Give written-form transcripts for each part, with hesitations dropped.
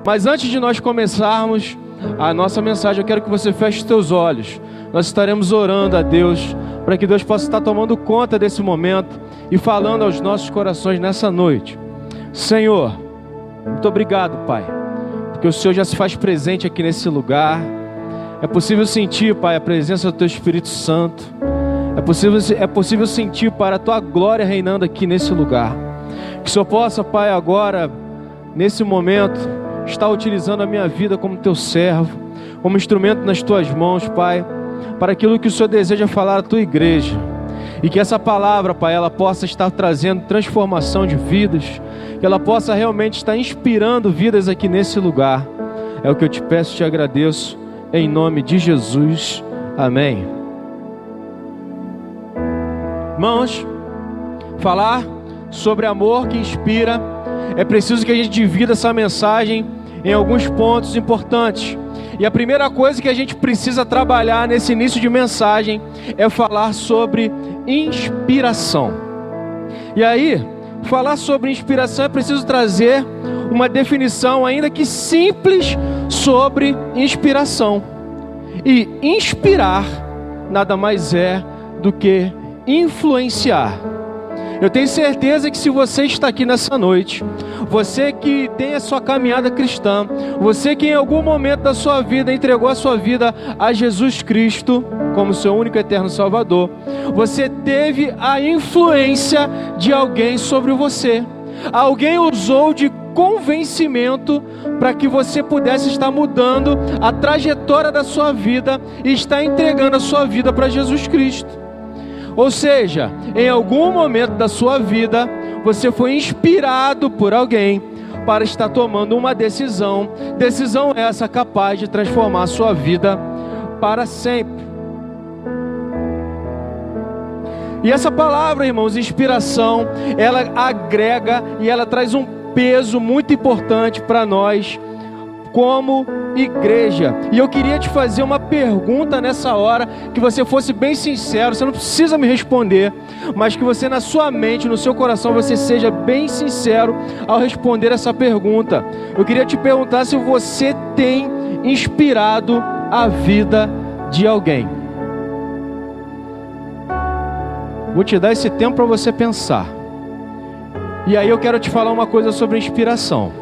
Mas antes de nós começarmos a nossa mensagem, eu quero que você feche os seus olhos. Nós estaremos orando a Deus para que Deus possa estar tomando conta desse momento e falando aos nossos corações nessa noite. Senhor, muito obrigado, Pai, porque o Senhor já se faz presente aqui nesse lugar. É possível sentir, Pai, a presença do Teu Espírito Santo. É possível sentir, Pai, a Tua glória reinando aqui nesse lugar. Que o Senhor possa, Pai, agora, nesse momento, estar utilizando a minha vida como Teu servo, como instrumento nas Tuas mãos, Pai, para aquilo que o Senhor deseja falar à Tua igreja. E que essa palavra, Pai, ela possa estar trazendo transformação de vidas, que ela possa realmente estar inspirando vidas aqui nesse lugar. É o que eu te peço e te agradeço, em nome de Jesus. Amém. Irmãos, falar sobre amor que inspira, é preciso que a gente divida essa mensagem em alguns pontos importantes. E a primeira coisa que a gente precisa trabalhar nesse início de mensagem é falar sobre inspiração. E aí, falar sobre inspiração é preciso trazer uma definição, ainda que simples, sobre inspiração. E inspirar nada mais é do que influenciar. Eu tenho certeza que se você está aqui nessa noite, você que tem a sua caminhada cristã, você que em algum momento da sua vida entregou a sua vida a Jesus Cristo como seu único e eterno Salvador, você teve a influência de alguém sobre você. Alguém usou de convencimento para que você pudesse estar mudando a trajetória da sua vida e estar entregando a sua vida para Jesus Cristo. Ou seja, em algum momento da sua vida, você foi inspirado por alguém para estar tomando uma decisão. Decisão essa capaz de transformar a sua vida para sempre. E essa palavra, irmãos, inspiração, ela agrega e ela traz um peso muito importante para nós como igreja. E eu queria te fazer uma pergunta nessa hora, que você fosse bem sincero, você não precisa me responder, mas que você na sua mente, no seu coração, você seja bem sincero ao responder essa pergunta. Eu queria te perguntar se você tem inspirado a vida de alguém. Vou te dar esse tempo para você pensar. E aí eu quero te falar uma coisa sobre inspiração.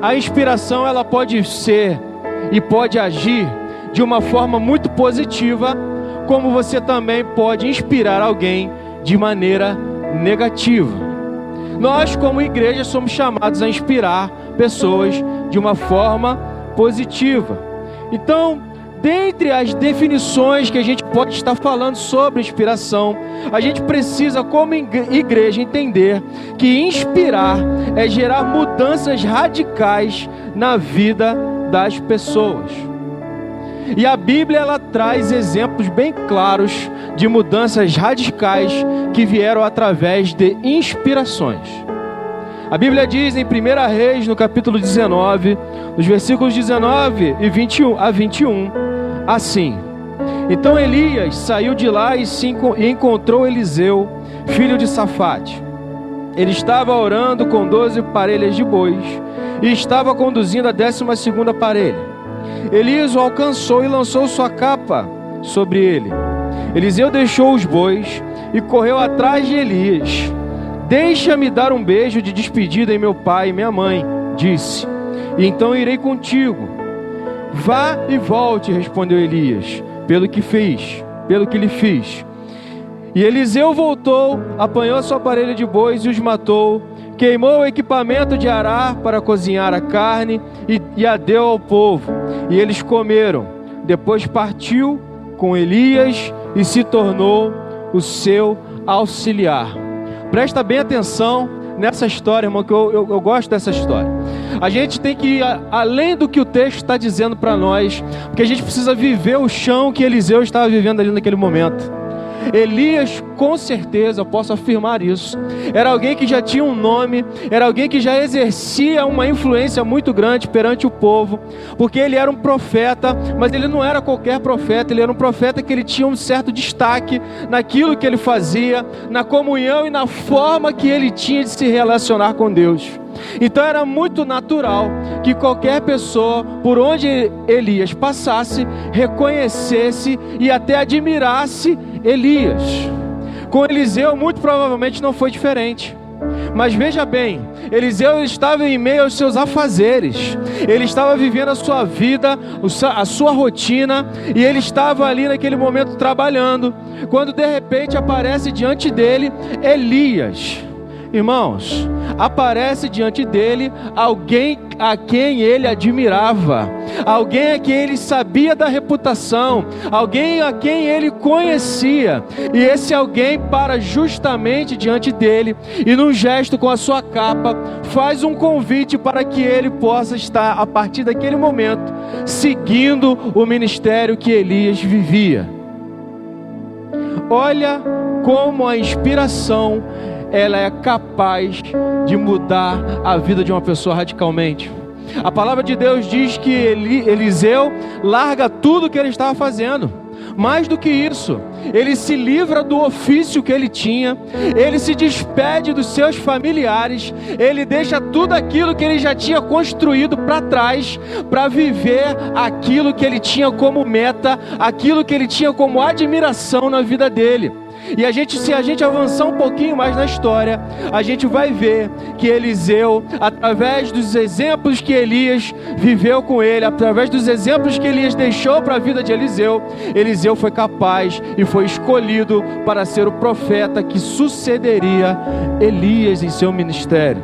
A inspiração, ela pode ser e pode agir de uma forma muito positiva, como você também pode inspirar alguém de maneira negativa. Nós, como igreja, somos chamados a inspirar pessoas de uma forma positiva. Então, dentre as definições que a gente pode estar falando sobre inspiração, a gente precisa, como igreja, entender que inspirar é gerar mudanças radicais na vida das pessoas. E a Bíblia, ela traz exemplos bem claros de mudanças radicais que vieram através de inspirações. A Bíblia diz em 1 Reis, no capítulo 19, nos versículos 19 e 21 a 21, assim: então Elias saiu de lá e encontrou Eliseu, filho de Safate. Ele estava orando com 12 parelhas de bois e estava conduzindo a 12ª parelha. Elias o alcançou e lançou sua capa sobre ele. Eliseu deixou os bois e correu atrás de Elias. Deixa-me dar um beijo de despedida em meu pai e minha mãe, disse, e então irei contigo. Vá e volte, respondeu Elias, pelo que lhe fiz. E Eliseu voltou, apanhou a sua parelha de bois e os matou, queimou o equipamento de arar para cozinhar a carne e a deu ao povo, e eles comeram. Depois partiu com Elias e se tornou o seu auxiliar. Presta bem atenção nessa história, irmão, que eu gosto dessa história. A gente tem que ir além do que o texto está dizendo para nós, porque a gente precisa viver o chão que Eliseu estava vivendo ali naquele momento. Elias, com certeza, eu posso afirmar isso, era alguém que já tinha um nome, era alguém que já exercia uma influência muito grande perante o povo, porque ele era um profeta, mas ele não era qualquer profeta, ele era um profeta que ele tinha um certo destaque naquilo que ele fazia, na comunhão e na forma que ele tinha de se relacionar com Deus. Então era muito natural que qualquer pessoa, por onde Elias passasse, reconhecesse e até admirasse Elias. Com Eliseu, muito provavelmente não foi diferente. Mas veja bem, Eliseu estava em meio aos seus afazeres, ele estava vivendo a sua vida, a sua rotina, e ele estava ali naquele momento trabalhando, quando de repente aparece diante dele Elias. Irmãos, aparece diante dele alguém a quem ele admirava, alguém a quem ele sabia da reputação, alguém a quem ele conhecia, e esse alguém para justamente diante dele, e num gesto com a sua capa, faz um convite para que ele possa estar, a partir daquele momento, seguindo o ministério que Elias vivia. Olha como a inspiração, ela é capaz de mudar a vida de uma pessoa radicalmente. A palavra de Deus diz que Eliseu larga tudo que ele estava fazendo. Mais do que isso, ele se livra do ofício que ele tinha, ele se despede dos seus familiares, ele deixa tudo aquilo que ele já tinha construído para trás, para viver aquilo que ele tinha como meta, aquilo que ele tinha como admiração na vida dele. E se a gente avançar um pouquinho mais na história, a gente vai ver que Eliseu, através dos exemplos que Elias viveu com ele, através dos exemplos que Elias deixou para a vida de Eliseu, Eliseu foi capaz e foi escolhido para ser o profeta que sucederia Elias em seu ministério.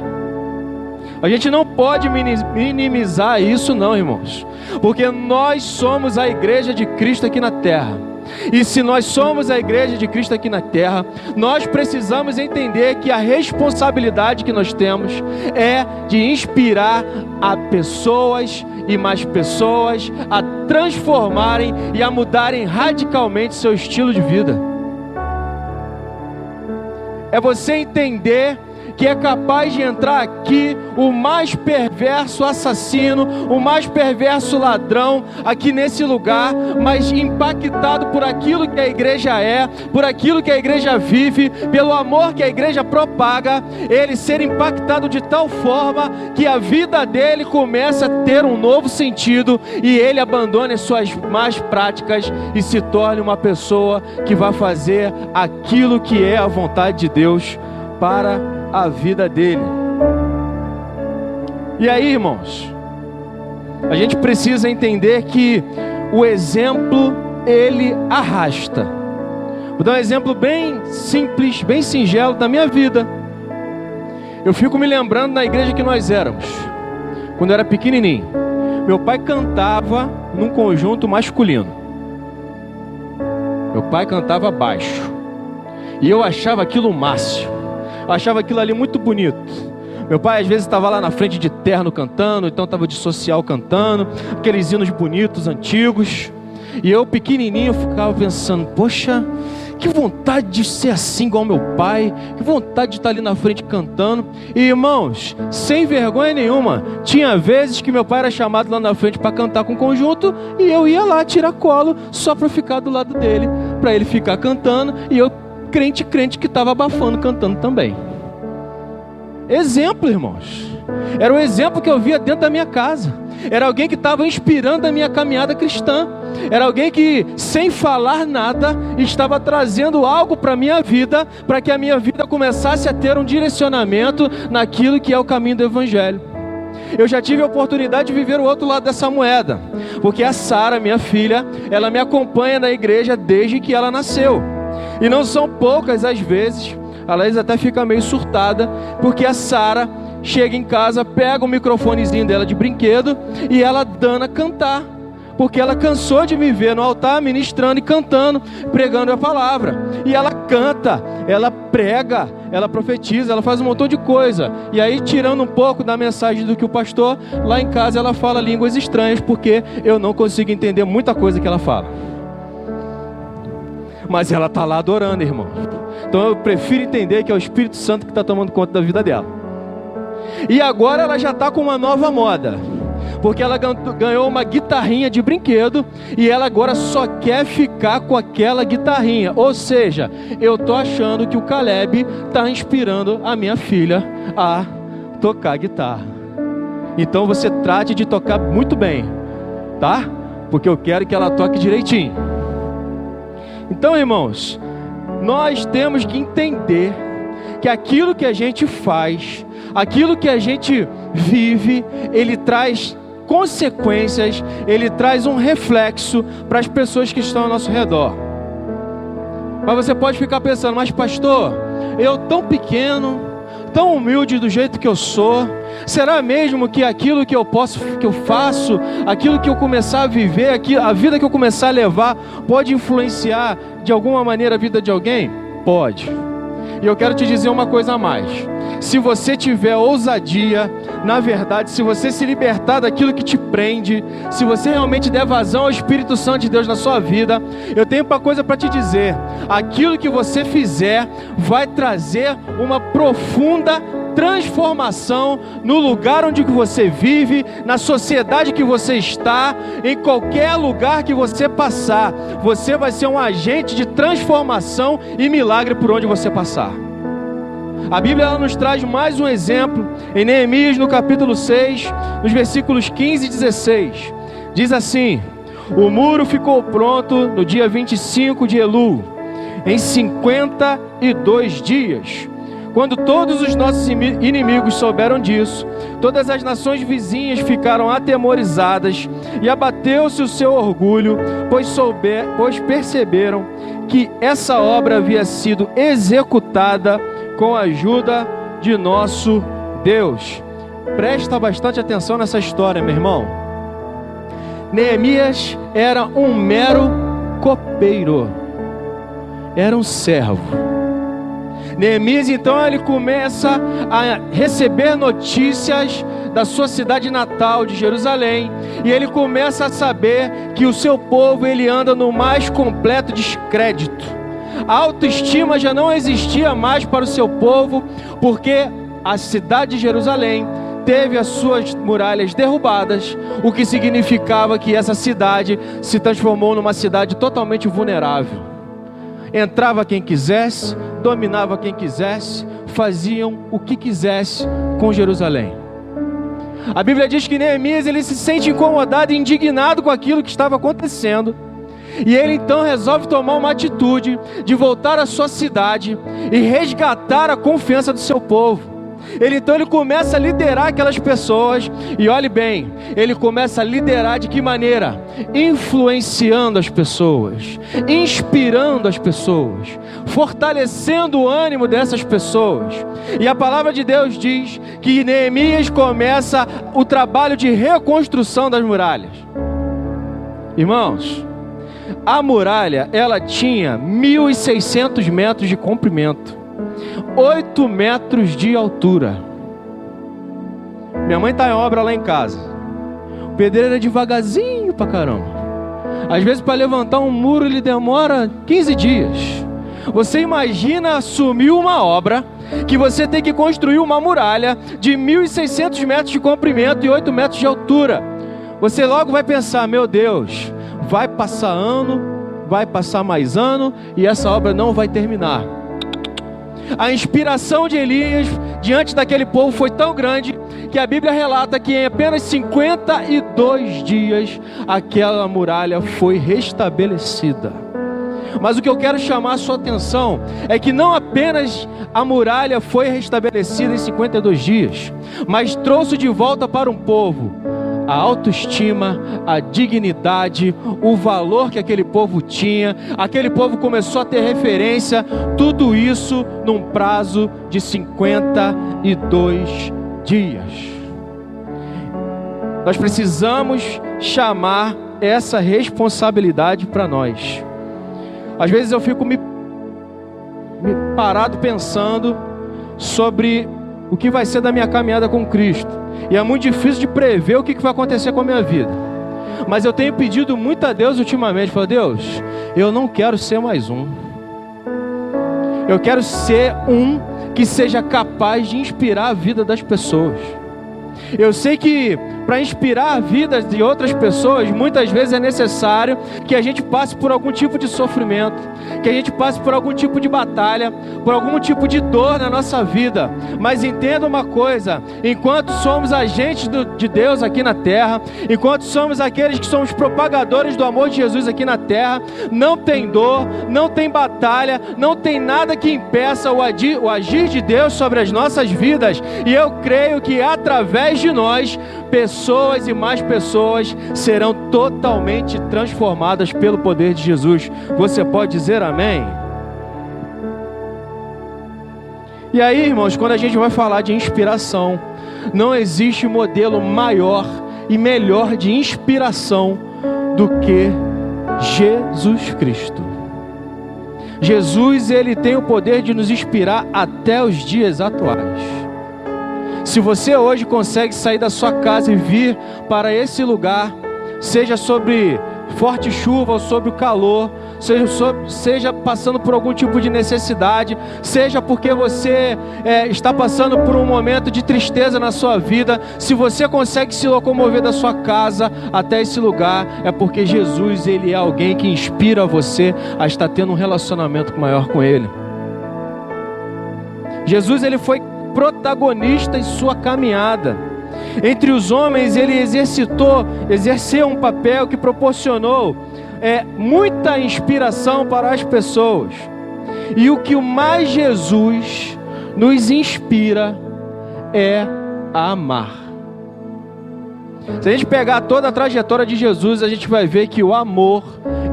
A gente não pode minimizar isso não, irmãos, porque nós somos a igreja de Cristo aqui na terra. E se nós somos a igreja de Cristo aqui na terra, nós precisamos entender que a responsabilidade que nós temos é de inspirar a pessoas e mais pessoas a transformarem e a mudarem radicalmente seu estilo de vida. É você entender que é capaz de entrar aqui o mais perverso assassino, o mais perverso ladrão aqui nesse lugar, mas impactado por aquilo que a igreja é, por aquilo que a igreja vive, pelo amor que a igreja propaga, ele ser impactado de tal forma que a vida dele começa a ter um novo sentido e ele abandone as suas más práticas e se torne uma pessoa que vai fazer aquilo que é a vontade de Deus para a vida dele. E aí, irmãos, a gente precisa entender que o exemplo, ele arrasta. Vou dar um exemplo bem simples, bem singelo da minha vida. Eu fico me lembrando na igreja que nós éramos, quando eu era pequenininho. Meu pai cantava num conjunto masculino. Meu pai cantava baixo. E eu achava aquilo o máximo. Eu achava aquilo ali muito bonito. Meu pai às vezes estava lá na frente de terno cantando, então estava de social cantando, aqueles hinos bonitos, antigos. E eu pequenininho ficava pensando, poxa, que vontade de ser assim igual meu pai, que vontade de estar ali na frente cantando. E irmãos, sem vergonha nenhuma, tinha vezes que meu pai era chamado lá na frente para cantar com o conjunto, e eu ia lá tirar colo só para ficar do lado dele, para ele ficar cantando, e eu crente que estava abafando, cantando também. Exemplo, irmãos. Era o exemplo que eu via dentro da minha casa. Era alguém que estava inspirando a minha caminhada cristã. Era alguém que, sem falar nada, estava trazendo algo para a minha vida, para que a minha vida começasse a ter um direcionamento naquilo que é o caminho do Evangelho. Eu já tive a oportunidade de viver o outro lado dessa moeda, porque a Sara, minha filha, ela me acompanha na igreja desde que ela nasceu. E não são poucas as vezes, a Laís até fica meio surtada, porque a Sara chega em casa, pega o microfonezinho dela de brinquedo e ela dana cantar, porque ela cansou de me ver no altar ministrando e cantando, pregando a palavra. E ela canta, ela prega, ela profetiza, ela faz um montão de coisa. E aí, tirando um pouco da mensagem do que o pastor, lá em casa ela fala línguas estranhas, porque eu não consigo entender muita coisa que ela fala. Mas ela está lá adorando, irmão. Então eu prefiro entender que é o Espírito Santo que está tomando conta da vida dela. E agora ela já está com uma nova moda, porque ela ganhou uma guitarrinha de brinquedo e ela agora só quer ficar com aquela guitarrinha. Ou seja, eu estou achando que o Caleb está inspirando a minha filha a tocar guitarra. Então você trate de tocar muito bem, tá? Porque eu quero que ela toque direitinho. Então, irmãos, nós temos que entender que aquilo que a gente faz, aquilo que a gente vive, ele traz consequências, ele traz um reflexo para as pessoas que estão ao nosso redor. Mas você pode ficar pensando, mas pastor, eu tão pequeno, tão humilde do jeito que eu sou, será mesmo que aquilo que eu faço, aquilo que eu começar a viver, a vida que eu começar a levar, pode influenciar de alguma maneira a vida de alguém? Pode. E eu quero te dizer uma coisa a mais. Se você tiver ousadia, na verdade, se você se libertar daquilo que te prende, se você realmente der vazão ao Espírito Santo de Deus na sua vida, eu tenho uma coisa para te dizer: aquilo que você fizer vai trazer uma profunda transformação no lugar onde você vive, na sociedade que você está, em qualquer lugar que você passar. Você vai ser um agente de transformação e milagre por onde você passar. A Bíblia ela nos traz mais um exemplo em Neemias, no capítulo 6, nos versículos 15 e 16. Diz assim: o muro ficou pronto no dia 25 de Elul, em 52 dias. Quando todos os nossos inimigos souberam disso, todas as nações vizinhas ficaram atemorizadas e abateu-se o seu orgulho, pois perceberam que essa obra havia sido executada com a ajuda de nosso Deus. Presta bastante atenção nessa história, meu irmão. Neemias era um mero copeiro, era um servo. Neemias, então, ele começa a receber notícias da sua cidade natal, de Jerusalém, e ele começa a saber que o seu povo, ele anda no mais completo descrédito. A autoestima já não existia mais para o seu povo, porque a cidade de Jerusalém teve as suas muralhas derrubadas, o que significava que essa cidade se transformou numa cidade totalmente vulnerável. Entrava quem quisesse, dominava quem quisesse, faziam o que quisesse com Jerusalém. A Bíblia diz que Neemias ele se sente incomodado e indignado com aquilo que estava acontecendo. E ele então resolve tomar uma atitude de voltar à sua cidade e resgatar a confiança do seu povo. Ele começa a liderar aquelas pessoas, e olhe bem, ele começa a liderar de que maneira? Influenciando as pessoas, inspirando as pessoas, fortalecendo o ânimo dessas pessoas. E a palavra de Deus diz que Neemias começa o trabalho de reconstrução das muralhas. Irmãos, a muralha, ela tinha 1.600 metros de comprimento, 8 metros de altura. Minha mãe está em obra lá em casa. O pedreiro é devagarzinho pra caramba. Às vezes para levantar um muro ele demora 15 dias. Você imagina assumir uma obra que você tem que construir uma muralha de 1.600 metros de comprimento e 8 metros de altura. Você logo vai pensar, meu Deus, vai passar ano, vai passar mais ano e essa obra não vai terminar. A inspiração de Elias diante daquele povo foi tão grande que a Bíblia relata que em apenas 52 dias aquela muralha foi restabelecida. Mas o que eu quero chamar a sua atenção é que não apenas a muralha foi restabelecida em 52 dias, mas trouxe de volta para um povo a autoestima, a dignidade, o valor que aquele povo tinha. Aquele povo começou a ter referência, tudo isso num prazo de 52 dias. Nós precisamos chamar essa responsabilidade para nós. Às vezes eu fico me parado pensando sobre o que vai ser da minha caminhada com Cristo. E é muito difícil de prever o que vai acontecer com a minha vida. Mas eu tenho pedido muito a Deus ultimamente. Falei, Deus, eu não quero ser mais um. Eu quero ser um que seja capaz de inspirar a vida das pessoas. Eu sei que para inspirar a vida de outras pessoas, muitas vezes é necessário que a gente passe por algum tipo de sofrimento, que a gente passe por algum tipo de batalha, por algum tipo de dor na nossa vida. Mas entenda uma coisa: enquanto somos agentes de Deus aqui na terra, enquanto somos aqueles que somos propagadores do amor de Jesus aqui na terra, não tem dor, não tem batalha, não tem nada que impeça o agir de Deus sobre as nossas vidas. E eu creio que através de nós, pessoas e mais pessoas serão totalmente transformadas pelo poder de Jesus. Você pode dizer amém? E aí, irmãos, quando a gente vai falar de inspiração, não existe modelo maior e melhor de inspiração do que Jesus Cristo. Jesus, ele tem o poder de nos inspirar até os dias atuais. Se você hoje consegue sair da sua casa e vir para esse lugar, seja sobre forte chuva ou sobre o calor, seja passando por algum tipo de necessidade, seja porque você está passando por um momento de tristeza na sua vida, se você consegue se locomover da sua casa até esse lugar, é porque Jesus, ele é alguém que inspira você a estar tendo um relacionamento maior com Ele. Jesus, ele foi protagonista em sua caminhada. Entre os homens, ele exerceu um papel que proporcionou muita inspiração para as pessoas. E o que mais Jesus nos inspira é a amar. Se a gente pegar toda a trajetória de Jesus, a gente vai ver que o amor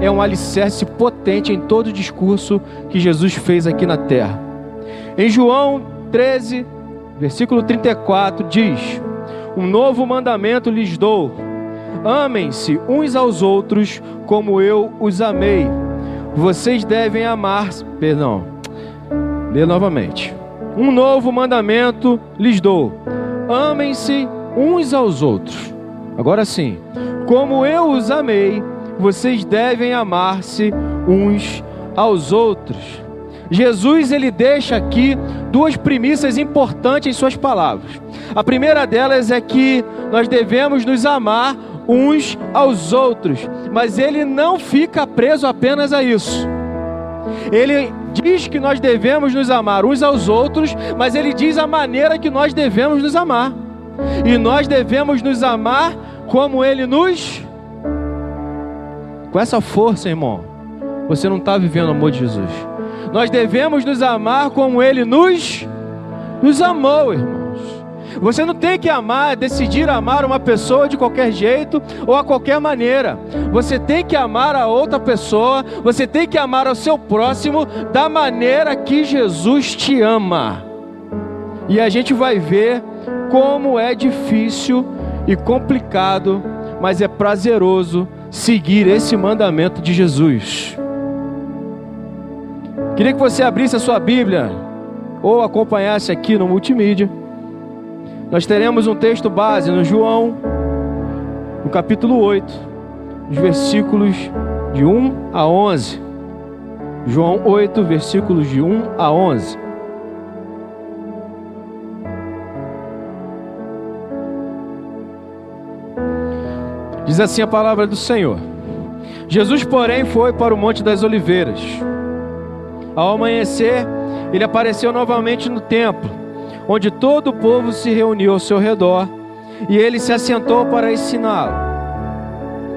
é um alicerce potente em todo o discurso que Jesus fez aqui na terra. Em João 13, versículo 34, diz: um novo mandamento lhes dou: amem-se uns aos outros como eu os amei. Vocês devem amar... Lê novamente. Um novo mandamento lhes dou: amem-se uns aos outros. Agora sim. Como eu os amei, vocês devem amar-se uns aos outros. Jesus, ele deixa aqui duas premissas importantes em suas palavras. A primeira delas é que nós devemos nos amar uns aos outros, mas ele não fica preso apenas a isso. Ele diz que nós devemos nos amar uns aos outros, mas ele diz a maneira que nós devemos nos amar. E nós devemos nos amar como ele nos... Com essa força, irmão, você não está vivendo o amor de Jesus. Nós devemos nos amar como Ele nos amou, irmãos. Você não tem que decidir amar uma pessoa de qualquer jeito ou a qualquer maneira. Você tem que amar a outra pessoa, você tem que amar ao seu próximo da maneira que Jesus te ama. E a gente vai ver como é difícil e complicado, mas é prazeroso seguir esse mandamento de Jesus. Queria que você abrisse a sua Bíblia ou acompanhasse aqui no multimídia. Nós teremos um texto base no João, no capítulo 8, os versículos de 1 a 11. João 8, versículos de 1 a 11. Diz assim a palavra do Senhor: Jesus, porém, foi para o Monte das Oliveiras. Ao amanhecer, ele apareceu novamente no templo, onde todo o povo se reuniu ao seu redor, e ele se assentou para ensiná-lo.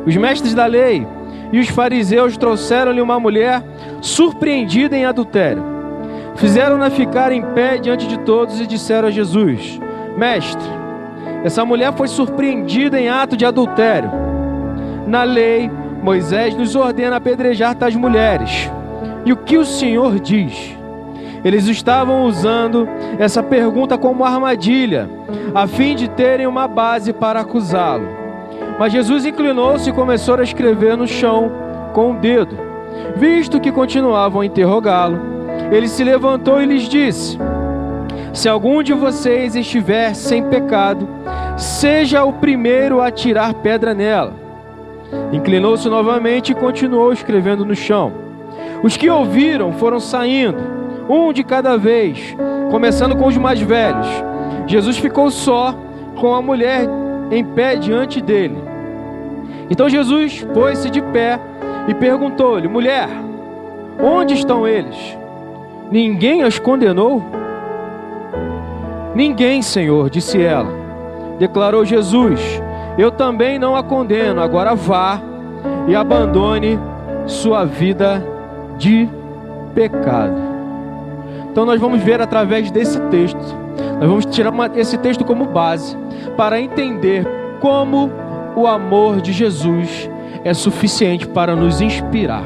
Os mestres da lei e os fariseus trouxeram-lhe uma mulher surpreendida em adultério. Fizeram-na ficar em pé diante de todos e disseram a Jesus: Mestre, essa mulher foi surpreendida em ato de adultério. Na lei, Moisés nos ordena apedrejar tais mulheres. E o que o Senhor diz? Eles estavam usando essa pergunta como armadilha, a fim de terem uma base para acusá-lo. Mas Jesus inclinou-se e começou a escrever no chão com o dedo. Visto que continuavam a interrogá-lo, ele se levantou e lhes disse: se algum de vocês estiver sem pecado, seja o primeiro a atirar pedra nela. Inclinou-se novamente e continuou escrevendo no chão. Os que ouviram foram saindo, um de cada vez, começando com os mais velhos. Jesus ficou só com a mulher em pé diante dele. Então Jesus pôs-se de pé e perguntou-lhe: mulher, onde estão eles? Ninguém as condenou? Ninguém, Senhor, disse ela. Declarou Jesus: eu também não a condeno. Agora vá e abandone sua vida de pecado. Então nós vamos ver através desse texto, nós vamos tirar esse texto como base para entender como o amor de Jesus é suficiente para nos inspirar.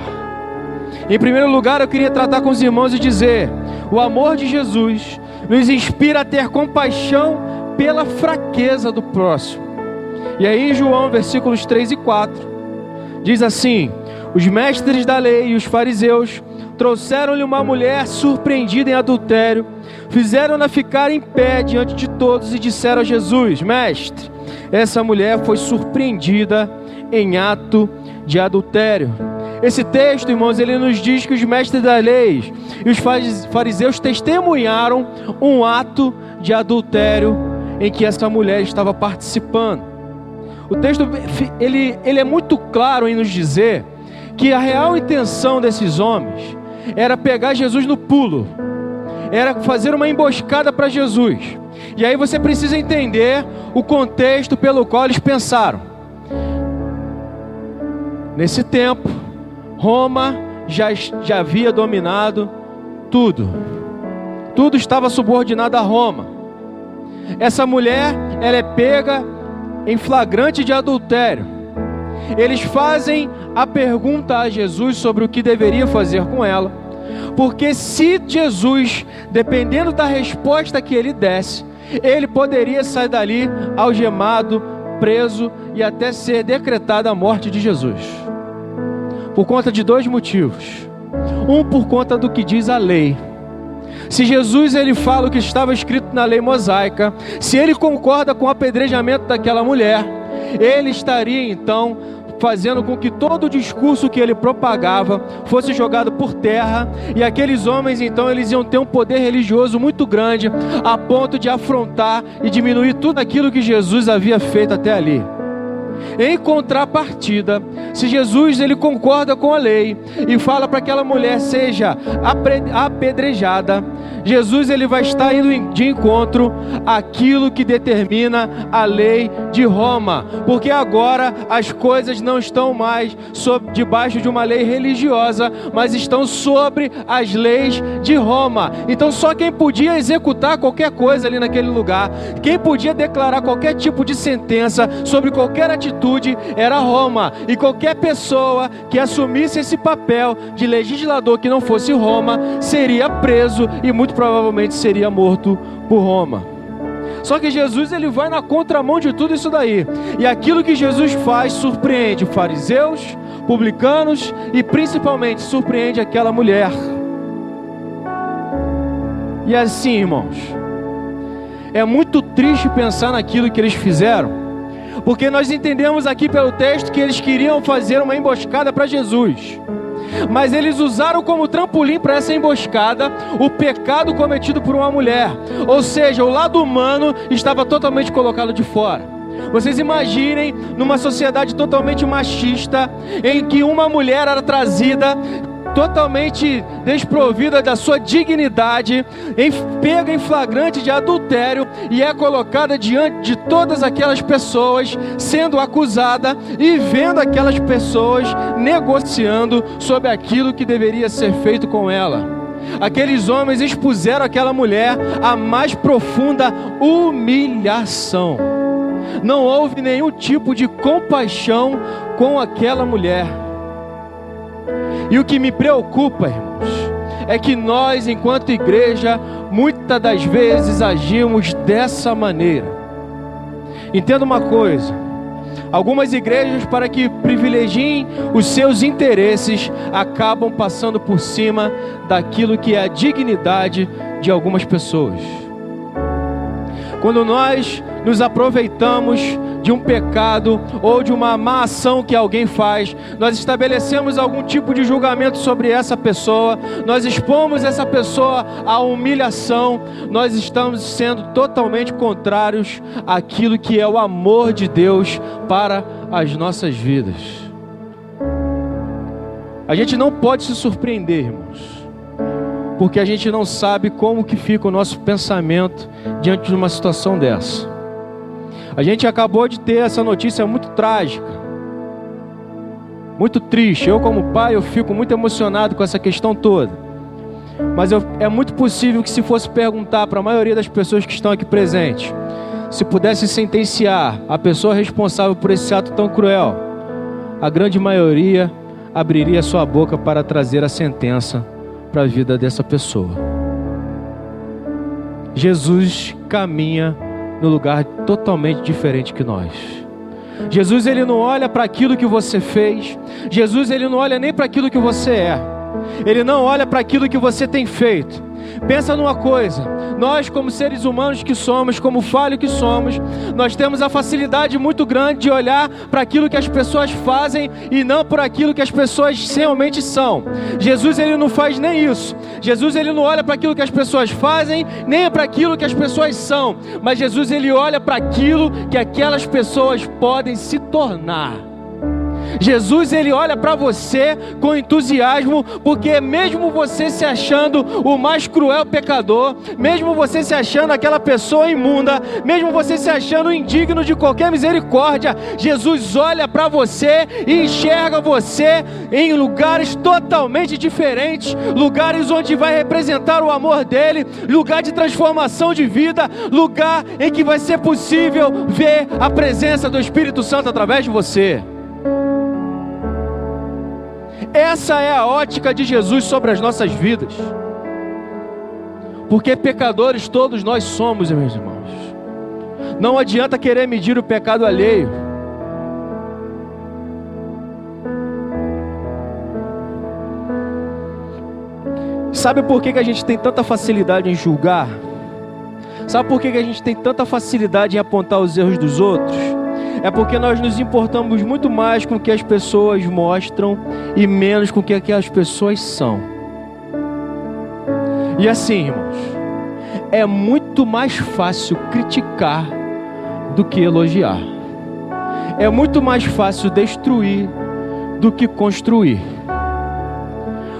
Em primeiro lugar, eu queria tratar com os irmãos e dizer: o amor de Jesus nos inspira a ter compaixão pela fraqueza do próximo. E aí em João, versículos 3 e 4, diz assim: os mestres da lei e os fariseus trouxeram-lhe uma mulher surpreendida em adultério, fizeram-na ficar em pé diante de todos e disseram a Jesus: mestre, essa mulher foi surpreendida em ato de adultério. Esse texto, irmãos, ele nos diz que os mestres da lei e os fariseus testemunharam um ato de adultério em que essa mulher estava participando. O texto ele é muito claro em nos dizer que a real intenção desses homens era pegar Jesus no pulo, era fazer uma emboscada para Jesus. E aí você precisa entender o contexto pelo qual eles pensaram. Nesse tempo, Roma já havia dominado tudo. Tudo estava subordinado a Roma. Essa mulher, ela é pega em flagrante de adultério. Eles fazem a pergunta a Jesus sobre o que deveria fazer com ela, porque se Jesus, dependendo da resposta que ele desse, ele poderia sair dali algemado, preso e até ser decretada a morte de Jesus. Por conta de dois motivos. Um, por conta do que diz a lei. Se Jesus ele fala o que estava escrito na lei mosaica, se ele concorda com o apedrejamento daquela mulher, ele estaria então fazendo com que todo o discurso que ele propagava fosse jogado por terra, e aqueles homens então eles iam ter um poder religioso muito grande, a ponto de afrontar e diminuir tudo aquilo que Jesus havia feito até ali. Em contrapartida, se Jesus ele concorda com a lei e fala para que aquela mulher seja apedrejada, Jesus ele vai estar indo de encontro àquilo que determina a lei de Roma, porque agora as coisas não estão mais debaixo de uma lei religiosa, mas estão sobre as leis de Roma. Então só quem podia executar qualquer coisa ali naquele lugar, quem podia declarar qualquer tipo de sentença sobre qualquer atitude era Roma, e qualquer pessoa que assumisse esse papel de legislador que não fosse Roma seria preso e muito provavelmente seria morto por Roma. Só que Jesus ele vai na contramão de tudo isso daí, e aquilo que Jesus faz surpreende fariseus, publicanos e principalmente surpreende aquela mulher. E assim, irmãos, é muito triste pensar naquilo que eles fizeram, porque nós entendemos aqui pelo texto que eles queriam fazer uma emboscada para Jesus, mas eles usaram como trampolim para essa emboscada o pecado cometido por uma mulher, ou seja, o lado humano estava totalmente colocado de fora. Vocês imaginem numa sociedade totalmente machista, em que uma mulher era trazida totalmente desprovida da sua dignidade, pega em flagrante de adultério e é colocada diante de todas aquelas pessoas, sendo acusada e vendo aquelas pessoas negociando sobre aquilo que deveria ser feito com ela. Aqueles homens expuseram aquela mulher à mais profunda humilhação. Não houve nenhum tipo de compaixão com aquela mulher. E o que me preocupa, irmãos, é que nós, enquanto igreja, muitas das vezes agimos dessa maneira. Entenda uma coisa: algumas igrejas, para que privilegiem os seus interesses, acabam passando por cima daquilo que é a dignidade de algumas pessoas. Quando nós nos aproveitamos de um pecado ou de uma má ação que alguém faz, nós estabelecemos algum tipo de julgamento sobre essa pessoa, nós expomos essa pessoa à humilhação, nós estamos sendo totalmente contrários àquilo que é o amor de Deus para as nossas vidas. A gente não pode se surpreender, irmãos, porque a gente não sabe como que fica o nosso pensamento diante de uma situação dessa. A gente acabou de ter essa notícia muito trágica, muito triste. Eu, como pai, eu fico muito emocionado com essa questão toda. Mas é muito possível que, se fosse perguntar para a maioria das pessoas que estão aqui presentes, se pudesse sentenciar a pessoa responsável por esse ato tão cruel, a grande maioria abriria sua boca para trazer a sentença para a vida dessa pessoa. Jesus caminha num lugar totalmente diferente que nós. Jesus, ele não olha para aquilo que você fez. Jesus, ele não olha nem para aquilo que você é. Ele não olha para aquilo que você tem feito. Pensa numa coisa: nós, como seres humanos que somos, como falho que somos, nós temos a facilidade muito grande de olhar para aquilo que as pessoas fazem e não por aquilo que as pessoas realmente são. Jesus, ele não faz nem isso. Jesus, ele não olha para aquilo que as pessoas fazem, nem para aquilo que as pessoas são, mas Jesus, ele olha para aquilo que aquelas pessoas podem se tornar. Jesus, ele olha para você com entusiasmo, porque mesmo você se achando o mais cruel pecador, mesmo você se achando aquela pessoa imunda, mesmo você se achando indigno de qualquer misericórdia, Jesus olha para você e enxerga você em lugares totalmente diferentes, lugares onde vai representar o amor dele, lugar de transformação de vida, lugar em que vai ser possível ver a presença do Espírito Santo através de você. Essa é a ótica de Jesus sobre as nossas vidas. Porque pecadores todos nós somos, meus irmãos. Não adianta querer medir o pecado alheio. Sabe por que a gente tem tanta facilidade em julgar? Sabe por que a gente tem tanta facilidade em apontar os erros dos outros? É porque nós nos importamos muito mais com o que as pessoas mostram e menos com o que aquelas pessoas são. E assim, irmãos, é muito mais fácil criticar do que elogiar. É muito mais fácil destruir do que construir.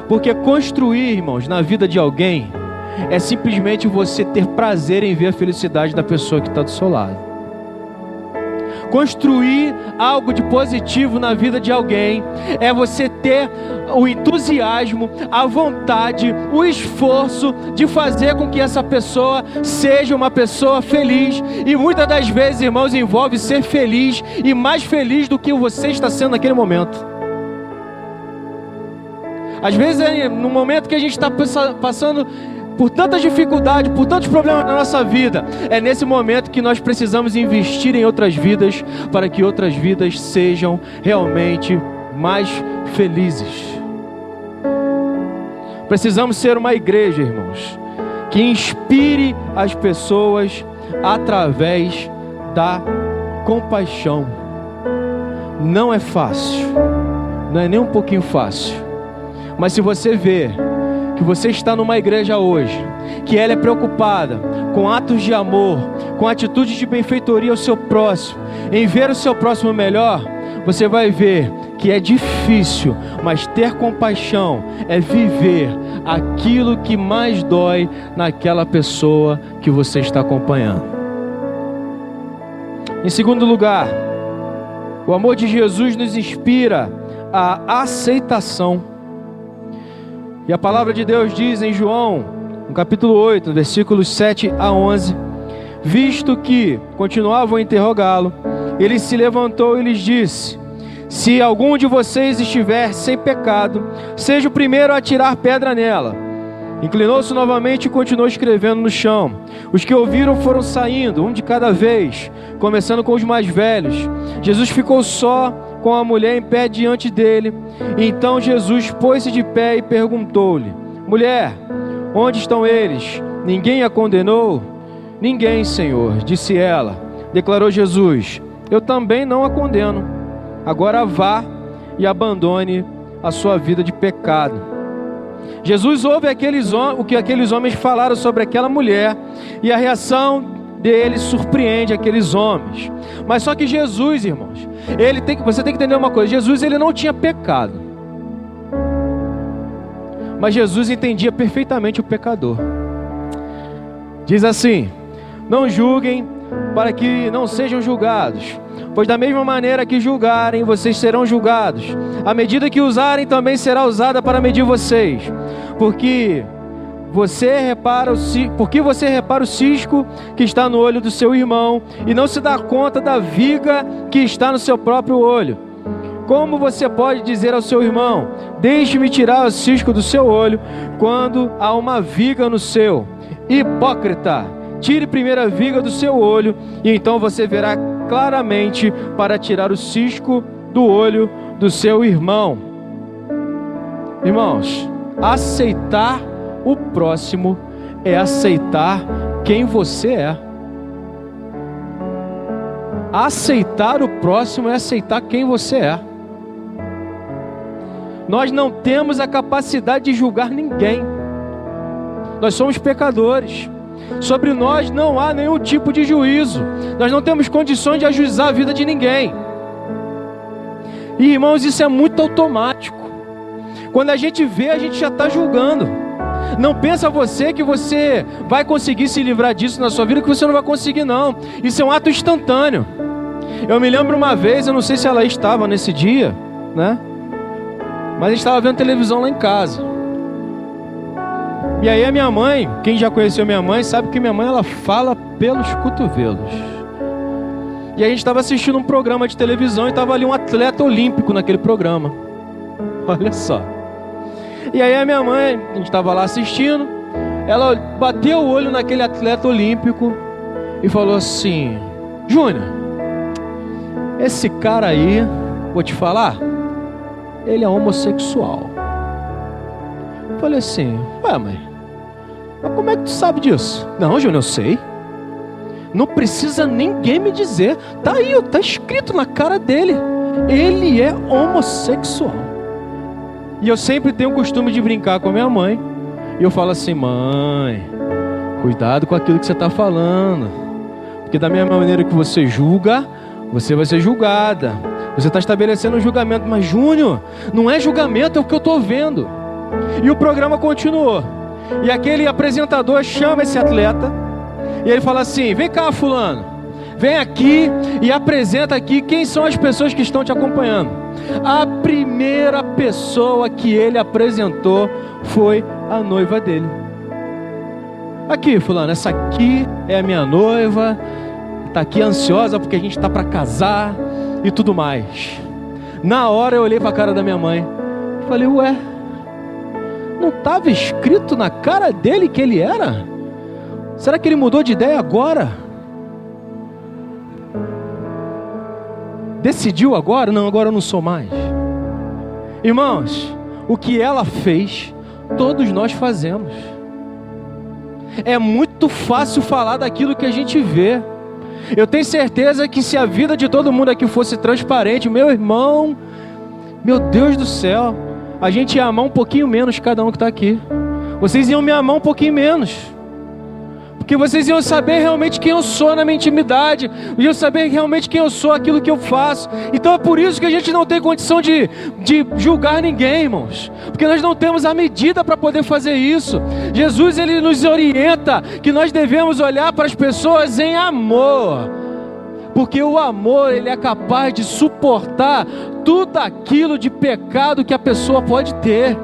Porque construir, irmãos, na vida de alguém é simplesmente você ter prazer em ver a felicidade da pessoa que está do seu lado. Construir algo de positivo na vida de alguém é você ter o entusiasmo, a vontade, o esforço de fazer com que essa pessoa seja uma pessoa feliz. E muitas das vezes, irmãos, envolve ser feliz e mais feliz do que você está sendo naquele momento. Às vezes é no momento que a gente está passando por tantas dificuldades, por tantos problemas na nossa vida, é nesse momento que nós precisamos investir em outras vidas, para que outras vidas sejam realmente mais felizes. Precisamos ser uma igreja, irmãos, que inspire as pessoas através da compaixão. Não é fácil, não é nem um pouquinho fácil, mas se você vê que você está numa igreja hoje, que ela é preocupada com atos de amor, com atitudes de benfeitoria ao seu próximo, em ver o seu próximo melhor, você vai ver que é difícil, mas ter compaixão é viver aquilo que mais dói naquela pessoa que você está acompanhando. Em segundo lugar, o amor de Jesus nos inspira a aceitação. E a palavra de Deus diz em João, no capítulo 8, versículos 7 a 11, visto que continuavam a interrogá-lo, ele se levantou e lhes disse: se algum de vocês estiver sem pecado, seja o primeiro a atirar pedra nela. Inclinou-se novamente e continuou escrevendo no chão. Os que ouviram foram saindo, um de cada vez, começando com os mais velhos. Jesus ficou só com a mulher em pé diante dele. Então Jesus pôs-se de pé e perguntou-lhe: mulher, onde estão eles? Ninguém a condenou? Ninguém, Senhor, disse ela. Declarou Jesus: eu também não a condeno. Agora vá e abandone a sua vida de pecado. Jesus ouve o que aqueles homens falaram sobre aquela mulher, e a reação deles surpreende aqueles homens. Mas só que Jesus, irmãos, você tem que entender uma coisa: Jesus, ele não tinha pecado, mas Jesus entendia perfeitamente o pecador. Diz assim: não julguem para que não sejam julgados, pois da mesma maneira que julgarem, vocês serão julgados. A medida que usarem também será usada para medir vocês. Porque você repara o cisco que está no olho do seu irmão e não se dá conta da viga que está no seu próprio olho. Como você pode dizer ao seu irmão: deixe-me tirar o cisco do seu olho, quando há uma viga no seu? Hipócrita! Tire primeiro a viga do seu olho, e então você verá claramente para tirar o cisco do olho do seu irmão. Irmãos, aceitar o próximo é aceitar quem você é. Aceitar o próximo é aceitar quem você é. Nós não temos a capacidade de julgar ninguém. Nós somos pecadores. Sobre nós não há nenhum tipo de juízo. Nós não temos condições de ajuizar a vida de ninguém. E, irmãos, isso é muito automático. Quando a gente vê, a gente já está julgando. Não pensa você que você vai conseguir se livrar disso na sua vida, que você não vai conseguir, não. Isso é um ato instantâneo. Eu me lembro uma vez, eu não sei se ela estava nesse dia, né? Mas a gente estava vendo televisão lá em casa. E aí a minha mãe, quem já conheceu minha mãe, sabe que minha mãe, ela fala pelos cotovelos. E a gente estava assistindo um programa de televisão e estava ali um atleta olímpico naquele programa. Olha só. E aí a minha mãe, a gente estava lá assistindo, ela bateu o olho naquele atleta olímpico e falou assim: Júnior, esse cara aí, vou te falar, ele é homossexual. Eu falei assim: ué, mãe, mas como é que tu sabe disso? Não, Júnior, eu sei. Não precisa ninguém me dizer. Tá aí, tá escrito na cara dele. Ele é homossexual. E eu sempre tenho o costume de brincar com a minha mãe. E eu falo assim: mãe, cuidado com aquilo que você está falando. Porque da mesma maneira que você julga, você vai ser julgada. Você está estabelecendo um julgamento. Mas Júnior, não é julgamento, é o que eu estou vendo. E o programa continuou. E aquele apresentador chama esse atleta e ele fala assim: vem cá, fulano, vem aqui e apresenta aqui quem são as pessoas que estão te acompanhando. A primeira pessoa que ele apresentou foi a noiva dele. Aqui, fulano, essa aqui é a minha noiva, está aqui ansiosa porque a gente está para casar e tudo mais. Na hora eu olhei para a cara da minha mãe e falei: ué, não estava escrito na cara dele que ele era? Será que ele mudou de ideia agora? Decidiu agora? Não, agora eu não sou mais. Irmãos, o que ela fez, todos nós fazemos. É muito fácil falar daquilo que a gente vê. Eu tenho certeza que se a vida de todo mundo aqui fosse transparente, meu irmão, meu Deus do céu, a gente ia amar um pouquinho menos cada um que está aqui. Vocês iam me amar um pouquinho menos. Porque vocês iam saber realmente quem eu sou na minha intimidade. Iam saber realmente quem eu sou, aquilo que eu faço. Então é por isso que a gente não tem condição de julgar ninguém, irmãos. Porque nós não temos a medida para poder fazer isso. Jesus, ele nos orienta que nós devemos olhar para as pessoas em amor. Porque o amor, ele é capaz de suportar tudo aquilo de pecado que a pessoa pode ter.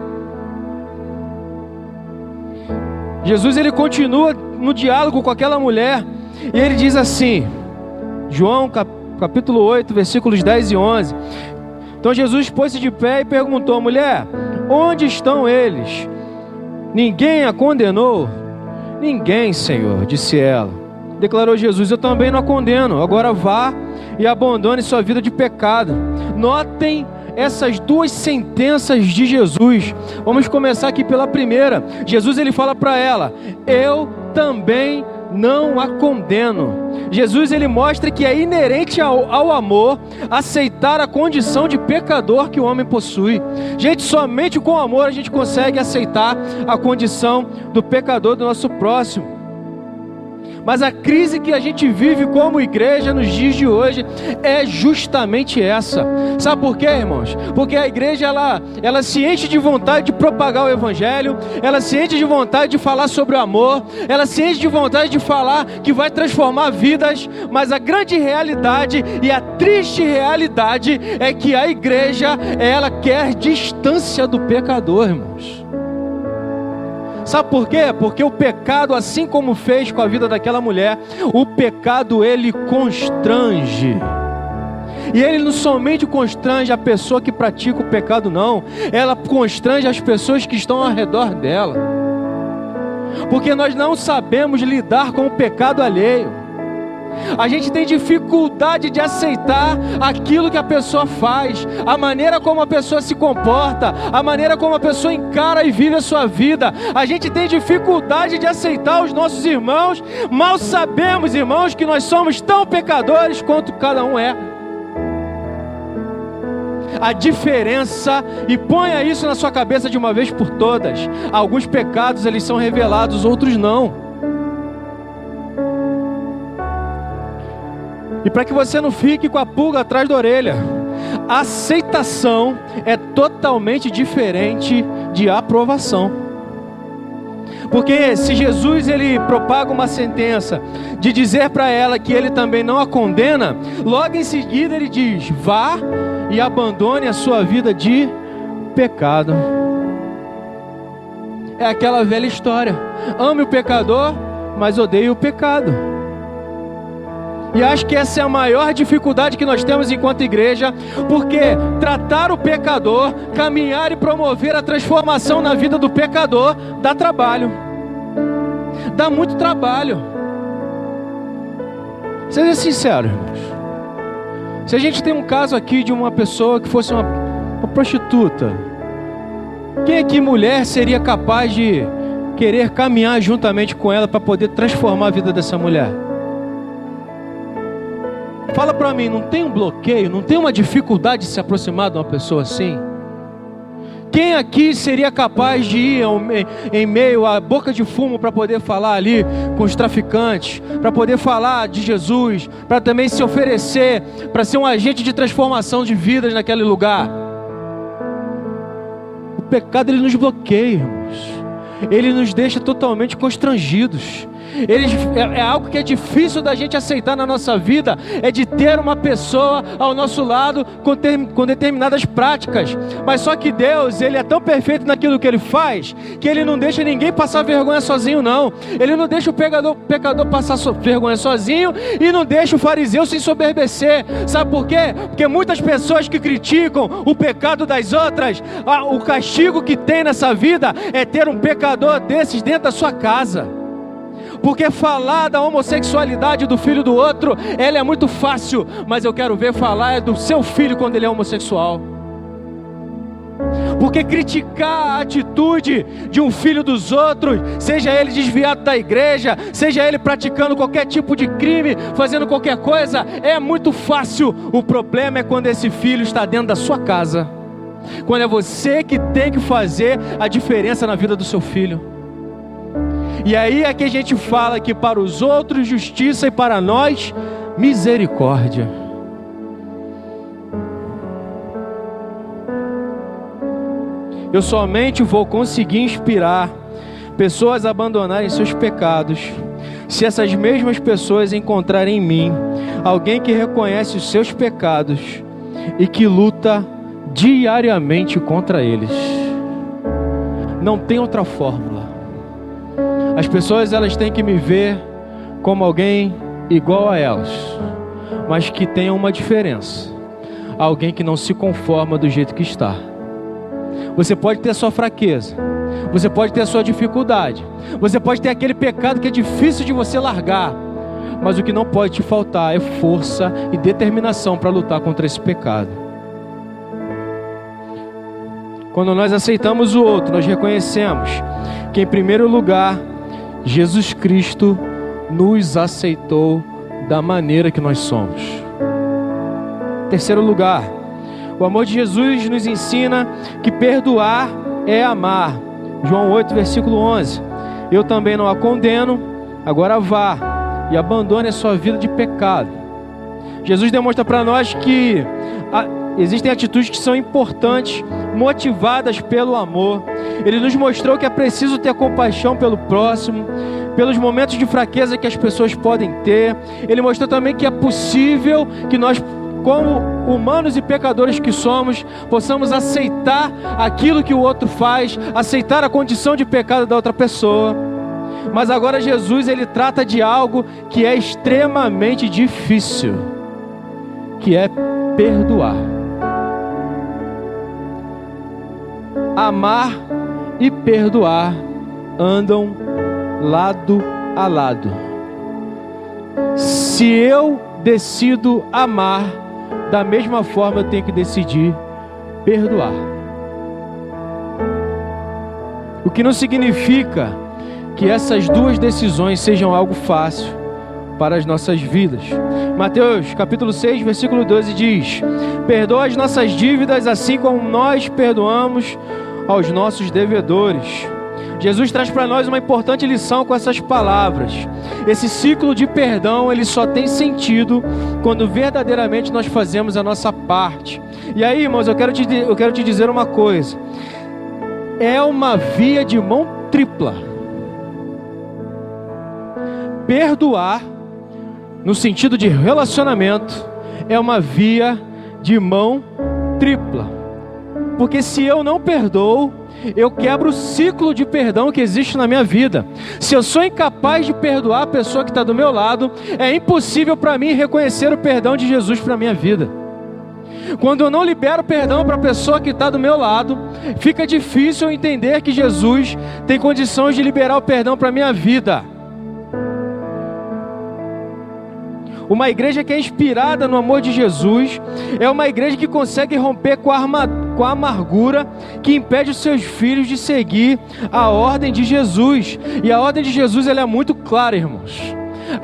Jesus, ele continua no diálogo com aquela mulher, e ele diz assim, João capítulo 8, versículos 10 e 11. Então Jesus pôs-se de pé e perguntou: mulher, onde estão eles? Ninguém a condenou? Ninguém, Senhor, disse ela. Declarou Jesus: eu também não a condeno. Agora vá e abandone sua vida de pecado. Notem essas duas sentenças de Jesus. Vamos começar aqui pela primeira. Jesus, ele fala para ela: eu também não a condeno. Jesus, ele mostra que é inerente ao amor aceitar a condição de pecador que o homem possui. Gente, somente com amor a gente consegue aceitar a condição do pecador do nosso próximo. Mas a crise que a gente vive como igreja nos dias de hoje é justamente essa. Sabe por quê, irmãos? Porque a igreja ela se enche de vontade de propagar o evangelho, ela se enche de vontade de falar sobre o amor, ela se enche de vontade de falar que vai transformar vidas, mas a grande realidade e a triste realidade é que a igreja, ela quer distância do pecador, irmãos. Sabe por quê? Porque o pecado, assim como fez com a vida daquela mulher, o pecado ele constrange. E ele não somente constrange a pessoa que pratica o pecado, não. Ela constrange as pessoas que estão ao redor dela. Porque nós não sabemos lidar com o pecado alheio. A gente tem dificuldade de aceitar aquilo que a pessoa faz, a maneira como a pessoa se comporta, a maneira como a pessoa encara e vive a sua vida. A gente tem dificuldade de aceitar os nossos irmãos. Mal sabemos, irmãos, que nós somos tão pecadores quanto cada um é. A diferença, e ponha isso na sua cabeça de uma vez por todas: alguns pecados eles são revelados, outros não. E para que você não fique com a pulga atrás da orelha, a aceitação é totalmente diferente de aprovação. Porque se Jesus ele propaga uma sentença de dizer para ela que ele também não a condena, logo em seguida ele diz: vá e abandone a sua vida de pecado. É aquela velha história: ame o pecador, mas odeie o pecado. E acho que essa é a maior dificuldade que nós temos enquanto igreja, porque tratar o pecador, caminhar e promover a transformação na vida do pecador, dá trabalho. Dá muito trabalho. Seja sincero, irmãos. Se a gente tem um caso aqui de uma pessoa que fosse uma prostituta, quem aqui mulher seria capaz de querer caminhar juntamente com ela para poder transformar a vida dessa mulher? Fala para mim, não tem um bloqueio, não tem uma dificuldade de se aproximar de uma pessoa assim? Quem aqui seria capaz de ir em meio à boca de fumo para poder falar ali com os traficantes, para poder falar de Jesus, para também se oferecer, para ser um agente de transformação de vidas naquele lugar? O pecado ele nos bloqueia, irmãos. Ele nos deixa totalmente constrangidos. É algo que é difícil da gente aceitar na nossa vida, é de ter uma pessoa ao nosso lado com determinadas práticas. Mas só que Deus, ele é tão perfeito naquilo que ele faz, que ele não deixa ninguém passar vergonha sozinho, não. Ele não deixa o pecador passar vergonha sozinho, e não deixa o fariseu se ensoberbecer. Sabe por quê? Porque muitas pessoas que criticam o pecado das outras, o castigo que tem nessa vida é ter um pecador desses dentro da sua casa. Porque falar da homossexualidade do filho do outro, ela é muito fácil, mas eu quero ver falar do seu filho quando ele é homossexual. Porque criticar a atitude de um filho dos outros, seja ele desviado da igreja, seja ele praticando qualquer tipo de crime, fazendo qualquer coisa, é muito fácil. O problema é quando esse filho está dentro da sua casa, quando é você que tem que fazer a diferença na vida do seu filho. E aí é que a gente fala que para os outros justiça e para nós misericórdia. Eu somente vou conseguir inspirar pessoas a abandonarem seus pecados se essas mesmas pessoas encontrarem em mim alguém que reconhece os seus pecados e que luta diariamente contra eles. Não tem outra fórmula. As pessoas elas têm que me ver como alguém igual a elas, mas que tenha uma diferença: alguém que não se conforma do jeito que está. Você pode ter a sua fraqueza, você pode ter a sua dificuldade, você pode ter aquele pecado que é difícil de você largar, mas o que não pode te faltar é força e determinação para lutar contra esse pecado. Quando nós aceitamos o outro, nós reconhecemos que em primeiro lugar Jesus Cristo nos aceitou da maneira que nós somos. Terceiro lugar, o amor de Jesus nos ensina que perdoar é amar. João 8, versículo 11. Eu também não a condeno, agora vá e abandone a sua vida de pecado. Jesus demonstra para nós que existem atitudes que são importantes, motivadas pelo amor. Ele nos mostrou que é preciso ter compaixão pelo próximo, pelos momentos de fraqueza que as pessoas podem ter. Ele mostrou também que é possível que nós, como humanos e pecadores que somos, possamos aceitar aquilo que o outro faz, aceitar a condição de pecado da outra pessoa. Mas agora Jesus, ele trata de algo que é extremamente difícil, que é perdoar. Amar e perdoar andam lado a lado. Se eu decido amar, da mesma forma eu tenho que decidir perdoar. O que não significa que essas duas decisões sejam algo fácil para as nossas vidas. Mateus capítulo 6, versículo 12 diz: perdoa as nossas dívidas assim como nós perdoamos aos nossos devedores. Jesus traz para nós uma importante lição com essas palavras. Esse ciclo de perdão, ele só tem sentido quando verdadeiramente nós fazemos a nossa parte. E aí, irmãos, eu quero te dizer uma coisa. É uma via de mão tripla. Perdoar, no sentido de relacionamento, é uma via de mão tripla. Porque se eu não perdoo, eu quebro o ciclo de perdão que existe na minha vida. Se eu sou incapaz de perdoar a pessoa que está do meu lado, é impossível para mim reconhecer o perdão de Jesus para a minha vida. Quando eu não libero perdão para a pessoa que está do meu lado, fica difícil eu entender que Jesus tem condições de liberar o perdão para a minha vida. Uma igreja que é inspirada no amor de Jesus é uma igreja que consegue romper com a amargura que impede os seus filhos de seguir a ordem de Jesus. E a ordem de Jesus, ela é muito clara, irmãos.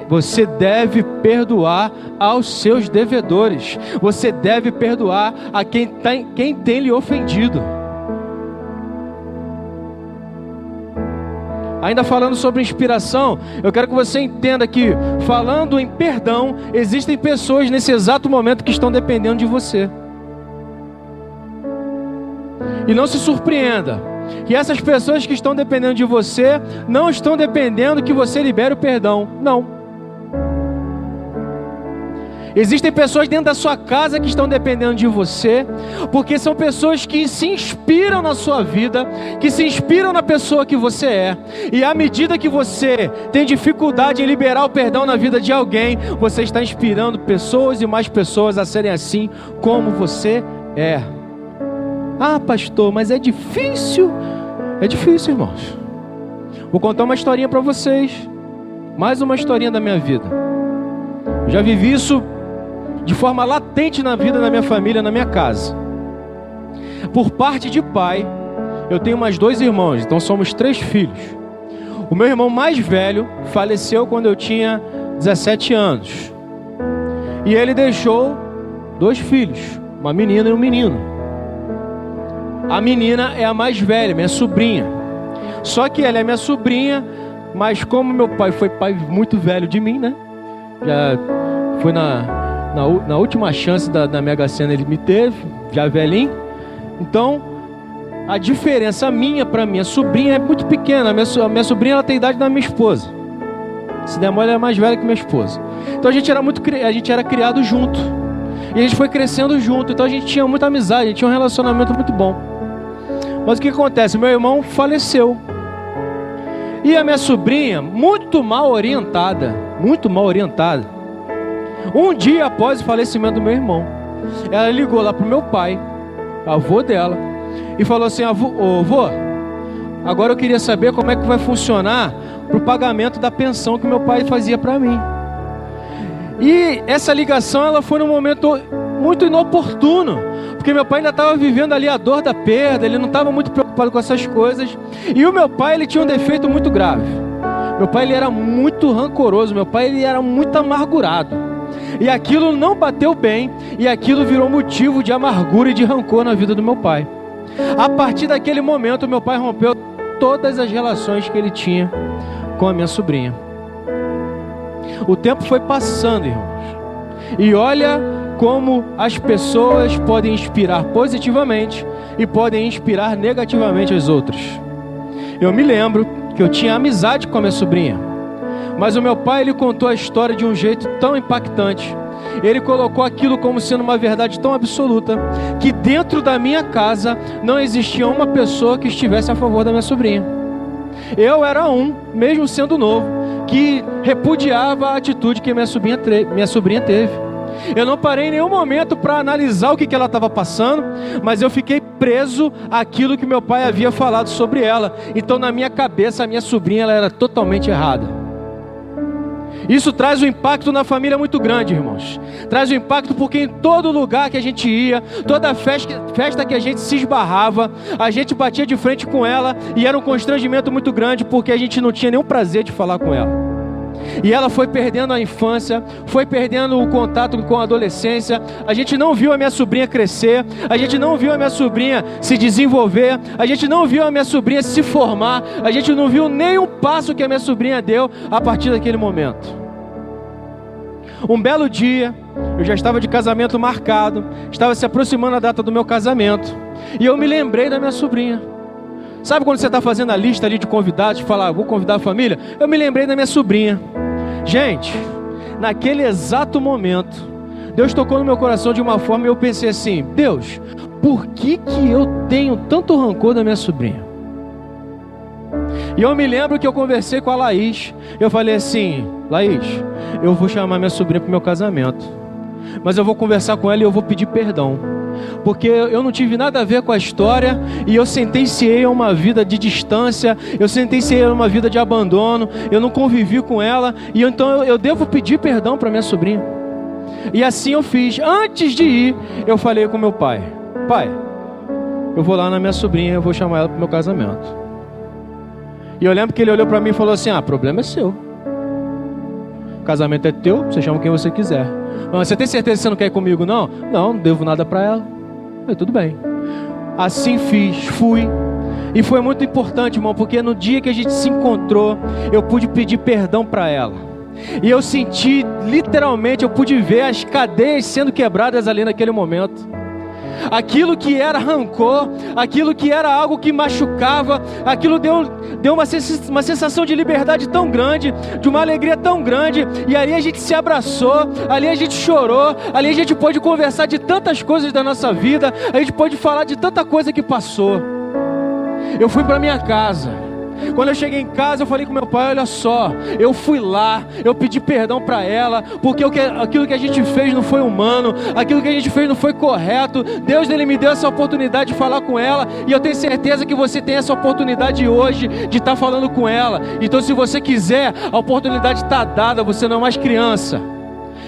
Você deve perdoar aos seus devedores. Você deve perdoar a quem tem lhe ofendido. Ainda falando sobre inspiração, eu quero que você entenda que, falando em perdão, existem pessoas nesse exato momento que estão dependendo de você. E não se surpreenda, que essas pessoas que estão dependendo de você, não estão dependendo que você libere o perdão. Não. Existem pessoas dentro da sua casa que estão dependendo de você, porque são pessoas que se inspiram na sua vida, que se inspiram na pessoa que você é. E à medida que você tem dificuldade em liberar o perdão na vida de alguém, você está inspirando pessoas e mais pessoas a serem assim como você é. Ah, pastor, mas é difícil. É difícil, irmãos. Vou contar uma historinha para vocês. Mais uma historinha da minha vida. Eu já vivi isso de forma latente na vida da minha família, na minha casa. Por parte de pai, eu tenho mais 2 irmãos, então somos 3 filhos. O meu irmão mais velho faleceu quando eu tinha 17 anos. E ele deixou 2 filhos, uma menina e um menino. A menina é a mais velha, minha sobrinha. Só que ela é minha sobrinha, mas como meu pai foi pai muito velho de mim, né? Já foi na última chance da Mega Sena ele me teve, já velhinho. Então, a diferença minha para minha sobrinha é muito pequena. A minha sobrinha, ela tem a idade da minha esposa. Se der mole, ela é mais velha que minha esposa. Então a gente era criado junto. E a gente foi crescendo junto. Então a gente tinha muita amizade, a gente tinha um relacionamento muito bom. Mas o que acontece? Meu irmão faleceu. E a minha sobrinha, muito mal orientada, um dia após o falecimento do meu irmão, ela ligou lá pro meu pai, avô dela, e falou assim: avô, agora eu queria saber como é que vai funcionar pro pagamento da pensão que meu pai fazia para mim. E essa ligação, ela foi num momento muito inoportuno, porque meu pai ainda estava vivendo ali a dor da perda, ele não estava muito preocupado com essas coisas. E o meu pai, ele tinha um defeito muito grave. Meu pai, ele era muito rancoroso, meu pai, ele era muito amargurado. E aquilo não bateu bem, e aquilo virou motivo de amargura e de rancor na vida do meu pai. A partir daquele momento, meu pai rompeu todas as relações que ele tinha com a minha sobrinha. O tempo foi passando, irmãos. E olha como as pessoas podem inspirar positivamente e podem inspirar negativamente as outras. Eu me lembro que eu tinha amizade com a minha sobrinha, mas o meu pai, ele contou a história de um jeito tão impactante. Ele colocou aquilo como sendo uma verdade tão absoluta, que dentro da minha casa não existia uma pessoa que estivesse a favor da minha sobrinha. Eu era mesmo sendo novo, que repudiava a atitude que minha sobrinha teve. Eu não parei em nenhum momento para analisar o que ela estava passando, mas eu fiquei preso àquilo que meu pai havia falado sobre ela. Então, na minha cabeça, a minha sobrinha, ela era totalmente errada. Isso traz um impacto na família muito grande, irmãos. Traz um impacto porque em todo lugar que a gente ia, toda festa que a gente se esbarrava, a gente batia de frente com ela, e era um constrangimento muito grande porque a gente não tinha nenhum prazer de falar com ela. E ela foi perdendo a infância, foi perdendo o contato com a adolescência. A gente não viu a minha sobrinha crescer, a gente não viu a minha sobrinha se desenvolver, a gente não viu a minha sobrinha se formar, a gente não viu nenhum passo que a minha sobrinha deu a partir daquele momento. Um belo dia, eu já estava de casamento marcado, estava se aproximando a data do meu casamento, e eu me lembrei da minha sobrinha. Sabe quando você está fazendo a lista ali de convidados, falar, vou convidar a família? Eu me lembrei da minha sobrinha. Gente, naquele exato momento, Deus tocou no meu coração de uma forma e eu pensei assim, Deus, por que eu tenho tanto rancor da minha sobrinha? E eu me lembro que eu conversei com a Laís, eu falei assim, Laís, eu vou chamar minha sobrinha para o meu casamento, mas eu vou conversar com ela e eu vou pedir perdão, porque eu não tive nada a ver com a história, e eu sentenciei a uma vida de distância, eu sentenciei a uma vida de abandono, eu não convivi com ela, e então eu devo pedir perdão para minha sobrinha. E assim eu fiz. Antes de ir, eu falei com meu pai, pai, eu vou lá na minha sobrinha, eu vou chamar ela para o meu casamento. E eu lembro que ele olhou para mim e falou assim, problema é seu, o casamento é teu, você chama quem você quiser. Mas você tem certeza que você não quer ir comigo, não? Não devo nada para ela. Eu falei, tudo bem. Assim fui. E foi muito importante, irmão, porque no dia que a gente se encontrou, eu pude pedir perdão para ela. E eu senti, literalmente, eu pude ver as cadeias sendo quebradas ali naquele momento. Aquilo que era rancor, aquilo que era algo que machucava, aquilo deu uma sensação de liberdade tão grande, de uma alegria tão grande, e ali a gente se abraçou, ali a gente chorou, ali a gente pôde conversar de tantas coisas da nossa vida, a gente pôde falar de tanta coisa que passou. Eu fui para minha casa. Quando eu cheguei em casa, eu falei com meu pai, olha só, eu fui lá, eu pedi perdão para ela, porque aquilo que a gente fez não foi humano, aquilo que a gente fez não foi correto. Deus, ele me deu essa oportunidade de falar com ela, e eu tenho certeza que você tem essa oportunidade hoje de estar falando com ela. Então, se você quiser, a oportunidade está dada, você não é mais criança.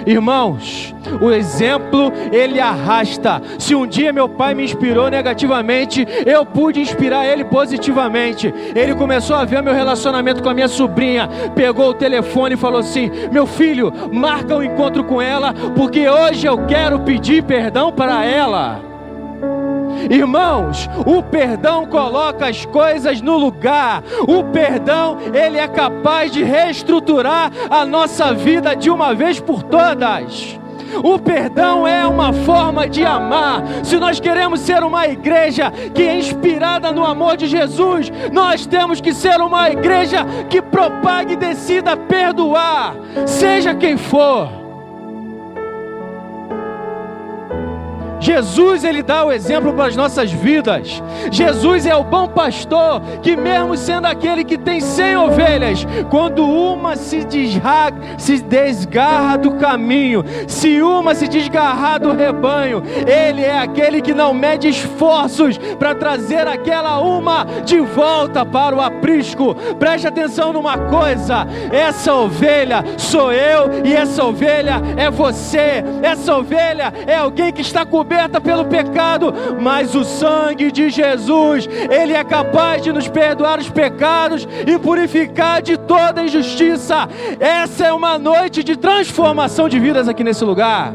Irmãos, o exemplo, ele arrasta. Se um dia meu pai me inspirou negativamente, eu pude inspirar ele positivamente. Ele começou a ver meu relacionamento com a minha sobrinha, pegou o telefone e falou assim, meu filho, marca um encontro com ela, porque hoje eu quero pedir perdão para ela. Irmãos, o perdão coloca as coisas no lugar. O perdão, ele é capaz de reestruturar a nossa vida de uma vez por todas. O perdão é uma forma de amar. Se nós queremos ser uma igreja que é inspirada no amor de Jesus, nós temos que ser uma igreja que propague e decida perdoar, seja quem for. Jesus, ele dá o exemplo para as nossas vidas. Jesus é o bom pastor, que mesmo sendo aquele que tem 100 ovelhas, quando uma se desgarra do caminho, se uma se desgarrar do rebanho, ele é aquele que não mede esforços para trazer aquela uma de volta para o aprisco. Preste atenção numa coisa, essa ovelha sou eu, e essa ovelha é você. Essa ovelha é alguém que está coberto coberta pelo pecado, mas o sangue de Jesus, Ele é capaz de nos perdoar os pecados e purificar de toda injustiça. Essa é uma noite de transformação de vidas aqui nesse lugar.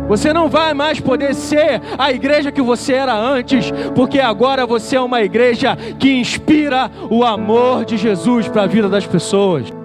Você não vai mais poder ser a igreja que você era antes, porque agora você é uma igreja que inspira o amor de Jesus para a vida das pessoas.